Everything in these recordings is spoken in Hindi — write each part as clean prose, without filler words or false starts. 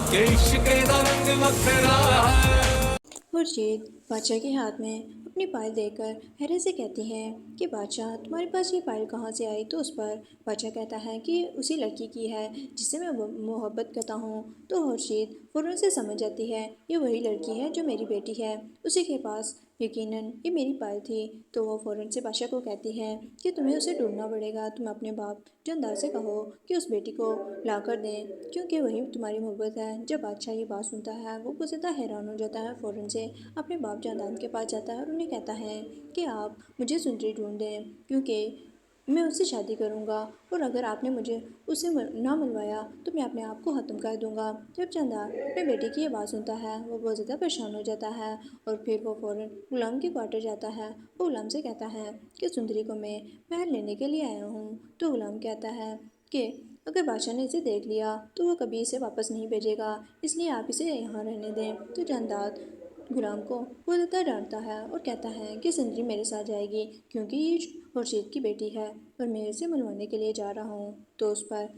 के इश्क दा रंग वखरा है। खुर्शीद बादशाह के हाथ में अपनी पायल देकर हैरत से कहती है कि बादशाह तुम्हारे पास ये पायल कहाँ से आई। तो उस पर बादशाह कहता है कि उसी लड़की की है जिससे मैं मोहब्बत करता हूँ। तो खुर्शीद फ़ौरन से समझ जाती है ये वही लड़की है जो मेरी बेटी है, उसी के पास यकीनन ये मेरी पायल थी। तो वो फ़ौरन से बादशाह को कहती है कि तुम्हें उसे ढूंढना पड़ेगा। तुम अपने बाप जानदार से कहो कि उस बेटी को ला कर दें, क्योंकि वही तुम्हारी मोहब्बत है। जब बादशाह ये बात सुनता है वो बहुत ज़्यादा हैरान हो जाता है। फ़ौरन से अपने बाप जानदान के पास जाता है और उन्हें कहता है कि आप मुझे सुंदरी ढूंढ दें, क्योंकि मैं उससे शादी करूँगा और अगर आपने मुझे उससे ना मिलवाया तो मैं अपने आप को ख़त्म कर दूँगा। जब जानदार अपने बेटे की ये बात सुनता है वो बहुत ज़्यादा परेशान हो जाता है और फिर वो फ़ौरन गुलाम के क्वार्टर जाता है। वो गुलाम से कहता है कि सुंदरी को मैं महल लेने के लिए आया हूँ। तो गुलाम कहता है कि अगर बादशाह ने इसे देख लिया तो वो कभी इसे वापस नहीं भेजेगा, इसलिए आप इसे यहाँ रहने दें। तो जानदार गुलाम को वो ज़्यादा डांटता है और कहता है कि सुंदरी मेरे साथ जाएगी, क्योंकि ये खुर्शीद की बेटी है और मैं इसे मिलवाने के लिए जा रहा हूँ। तो उस पर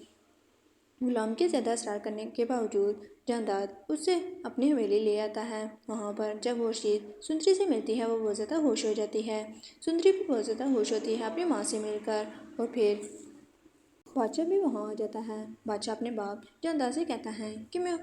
गुलाम के ज़्यादा असरार करने के बावजूद जानदार उसे अपनी हवेली ले आता है। वहाँ पर जब खुर्शीद सुंदरी से मिलती है वो बहुत ज़्यादा खुश हो जाती है। सुंदरी भी बहुत ज़्यादा खुश होती है अपनी माँ से मिलकर। और फिर बादशाह भी वहाँ आ जाता है। बादशाह अपने बाप जानदार से कहता है कि मैं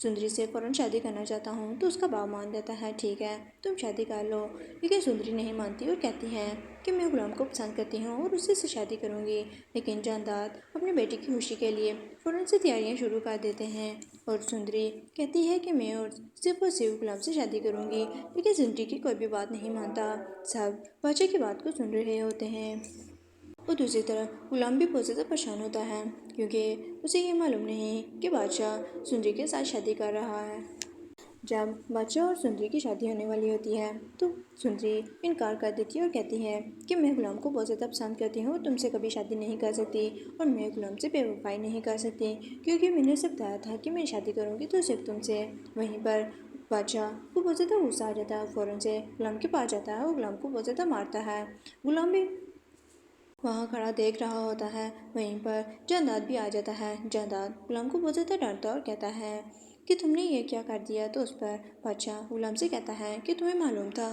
सुंदरी से फ़ौरन शादी करना चाहता हूँ। तो उसका बाप मान जाता है, ठीक है तुम शादी कर लो। लेकिन सुंदरी नहीं मानती और कहती है कि मैं गुलाम को पसंद करती हूँ और उससे से शादी करूँगी। लेकिन जानदार अपनी बेटी की खुशी के लिए फ़ौरन से तैयारियाँ शुरू कर देते हैं और सुंदरी कहती है कि मैं और सिर्फ गुलाम से शादी करूँगी। लेकिन सुंदरी की कोई भी बात नहीं मानता। सब बादशाह की बात को सुन रहे होते हैं और दूसरी तरफ गुलाम भी बहुत ज़्यादा परेशान होता है, क्योंकि उसे ये मालूम नहीं कि बादशाह सुंदरी के साथ शादी कर रहा है। जब बादशाह और सुंदरी की शादी होने वाली होती है तो सुंदरी इनकार कर देती है और कहती है कि मैं गुलाम को बहुत ज़्यादा पसंद करती हूँ, तुमसे कभी शादी नहीं कर सकती और मैं गुलाम से बेवफाई नहीं कर सकती, क्योंकि मैंने उसे बताया था कि मैं शादी करूँगी तो सिर्फ तुमसे। वहीं पर बादशाह को बहुत ज़्यादा गुस्सा आ जाता है, फ़ौरन से गुलाम के पास जाता है और गुलाम को बहुत ज़्यादा मारता है। गुलाम भी वहाँ खड़ा देख रहा होता है। वहीं पर जंदाद भी आ जाता है। जंदाद गुलाम को बहुत ज़्यादा डांटता और कहता है कि तुमने ये क्या कर दिया। तो उस पर बादशाह गुलाम से कहता है कि तुम्हें मालूम था